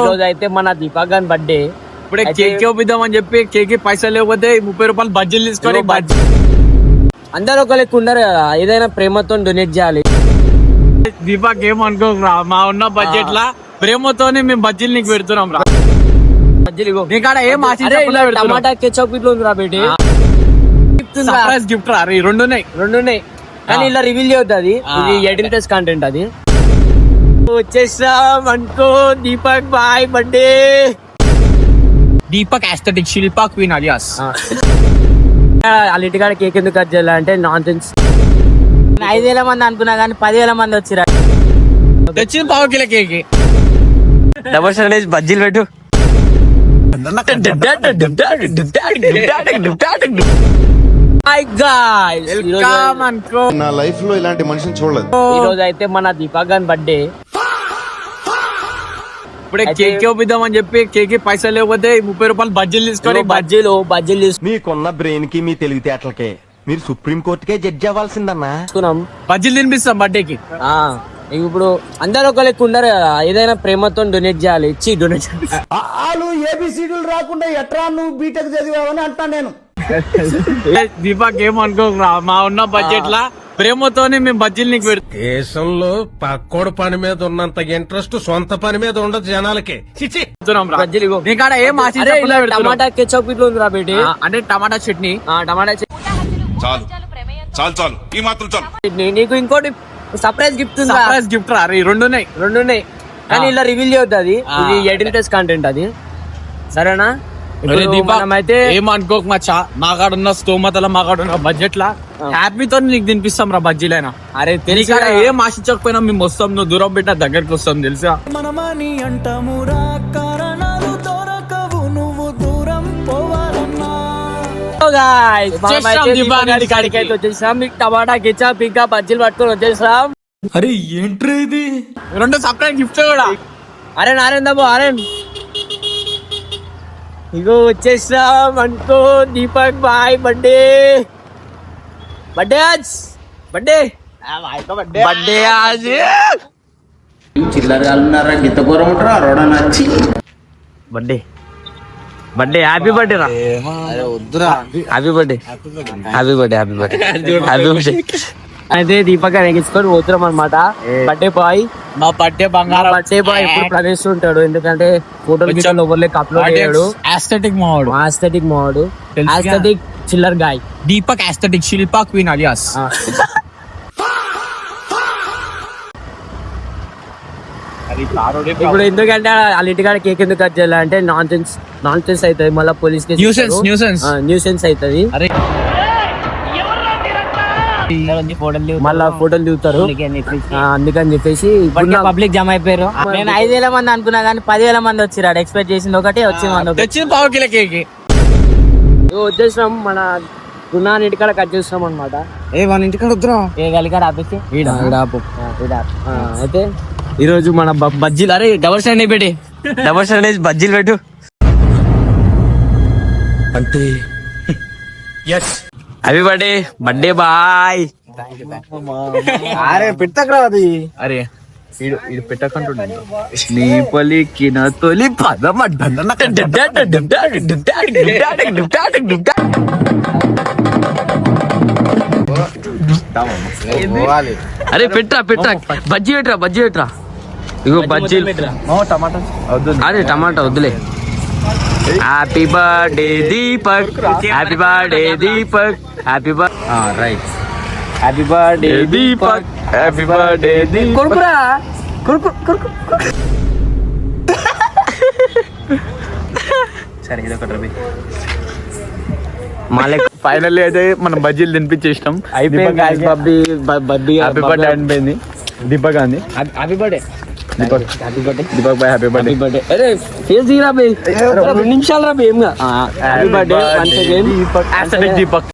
రోజు అయితే మన దీపక్ గారి బర్త్డే. ఇప్పుడే కేక్ చూపిద్దామని చెప్పి కేక్ పైసలు లేకపోతే 30 రూపాయలు బజ్జీలు తీసుకొని అందరూ ఒక లెక్క ఉండరు కదా, ఏదైనా ప్రేమతో డొనేట్ చేయాలి. దీపక్ ఏమనుకోరా, మా ఉన్న బడ్జెట్ లా ప్రేమతోనే మేము బజ్జీలు నీకు పెడుతున్నాం రా. బజ్జీలు నీకాడ ఏం టమాటా కెచప్ ఇట్లా ఉంది రా బేటి, సర్ప్రైజ్ గిఫ్ట్ రా. ఈ రెండు ఉన్నాయి కానీ ఇలా రివీల్ చేయొద్దు, అది ఇది 18+ కంటెంట్. అది వచ్చేసాం అనుకో Deepak boy birthday. Deepak aesthetic Shilpa queen alias. వాళ్ళ ఇంటికాడ కేక్ ఎందుకు కట్ చేయాలంటే నాన్ సెన్స్. 5,000 మంది అనుకున్నా కానీ 10,000 మంది వచ్చిరా. తెచ్చిన పావు కిలో కేక్. డబుల్ స్టాండర్డ్ బజ్జీలు పెట్టు. నా లైఫ్ లో ఇలాంటి మనిషిని చూడలేదు. ఈ రోజు అయితే మన దీపక్ గారి బర్త్డే. ఇప్పుడే కేక్ చూపిద్దామని చెప్పి కేక్ పైసలు లేకపోతే 30 రూపాయలు బజ్జీలు తీసుకొని బజ్జీలు మీకున్న బ్రెయిన్ కి మీ తెలివితేటలకే మీరు సుప్రీం కోర్టుకే జడ్జి అవ్వాల్సిందన్నా. తీసుకున్నాం, బజ్జీలు తినిపిస్తాం బర్త్డేకి. ఇప్పుడు అందరూ ఒక లెక్క ఉండరు కదా, ఏదైనా ప్రేమతో డొనేట్ చేయాలి. డొనేట్ ఏబిసిడీలు రాకుండా ఎట్రా నువ్వు బీటెక్ చదివావని అంటా నేను. దీపక్ ఏమనుకోరా, మా ఉన్న బడ్జెట్ లా ప్రేమతోనే మేము బజ్జీలు నీకు పెడుతున్నాం. దేశంలో పక్కోడు పని మీద ఉన్నంత ఇంట్రెస్ట్ సొంత పని మీద ఉండదు జనాలకి. బజ్జీలు నీకాడ ఏం టమాటా కెచప్ ఇట్లా ఉంది రా బేటి, అంటే టమాటా చట్నీ. టమాటా చాలు చాలు చాలు, ఈ మాత్రం చాలు. చట్నీ. నీకు ఇంకోటి సర్ప్రైజ్ గిఫ్ట్ ఉంది. సర్ప్రైజ్ గిఫ్ట్ రా. ఈ రెండు ఉన్నాయి కానీ ఇలా రివీల్ చేయొద్దు, అది ఇది 18+ కంటెంట్. అది సరేనా? అయితే ఏమనుకోక మచ్చా, మాకాడున్న స్తోమతల మాకాడున్న బడ్జెట్ లా హ్యాపీతో నీకు తినిపిస్తాం రా బజ్జీలైనా. అరే తెలిసి ఏం ఆశించకపోయినా మేము వస్తాం, నువ్వు దూరం పెట్టా దగ్గరికి వస్తాం తెలుసా. వచ్చేసాం, మీకు టమాటా కెచప్ ఇంకా బజ్జీలు పట్టుకొని వచ్చేసాం. అరే ఏంట్రా ఇది? రెండు సర్ప్రైజ్ గిఫ్ట్ కూడా. అరే నారాయణ బాబు, అరే ఇగో వచ్చేసాం అనుకో దీపక్ బాయ్ బర్త్డే. చిల్లరగాలున్నారా గిత్తకూర ఉంటారా రోడ నచ్చి బర్త్డే హ్యాపీ బర్త్డే రా. హ్యాపీ బర్త్డే అయితే దీపక్ గారు ఎగించుకొని పోతున్నాం అనమాట. బర్త్డే బాయ్, మా బర్త్డే బంగారం. బర్త్డే బాయ్ ఎప్పుడు ప్రవేశిస్తుంటాడు, ఎందుకంటే ఫోటోలు ఎవరికి అప్లోడ్ చేయడు. ఆస్థెటిక్ మావాడు, aesthetic chiller guy. Deepak aesthetic Shilpa queen alias. ఇప్పుడు ఎందుకంటే వాళ్ళ ఇంటికాడ కేక్ ఎందుకు కట్ చేయాలంటే నాన్ సెన్స్ అవుతుంది, మళ్ళీ పోలీస్ న్యూసెన్స్ అవుతుంది. మళ్ళా ఫోటోలు దిగుతారు, అందుకని చెప్పేసి పబ్లిక్ జమ అయిపోయారు. నేను 5,000 మంది అనుకున్నా కానీ 10,000 మంది వచ్చిరాడు. ఎక్స్పెక్ట్ చేసింది ఒకటి, వచ్చింది తెచ్చిన పావు కిలో కేక్. వచ్చేసినాం, మన గుణాన్ని ఇంటికాడ కట్ చేస్తున్నాం అనమాట. మన ఇంటికాడ వద్దురా, ఏ గలికాడ ఆపేసి అయితే ఈ రోజు మన బజ్జీలు. అరే డబుల్ స్టాండ్ పెట్టి బజ్జీలు పెట్టు. అంటే హ్యాపీ బర్త్డే బాయ్. అరే పెట్టకరా అది. అరే ఇది పెట్టకంటుండే. నీ పలికిన తొలి పదం అరే పెట్టరా బజ్జీ పెట్టరా. ఇగో బజ్జీలు. అరే టమాటా వద్దులే. Happy birthday Deepak, happy birthday Deepak, happy birthday Deepak, happy birthday Deepak. కొడుకురా కొడుకు. సరే ఇదొకటి రవి. ఫైనల్లీ అయితే మనం బజ్జీలు తినిపించేసినాం. అయిపోయింది. హ్యాపీ బర్త్డే అనిపోయింది దీపక్ అంది. Happy birthday Deepak boy, happy birthday. అరే ఫేస్ దిగిరా బే, 2 నిమిషాలు రా బే. Happy birthday once again Deepak.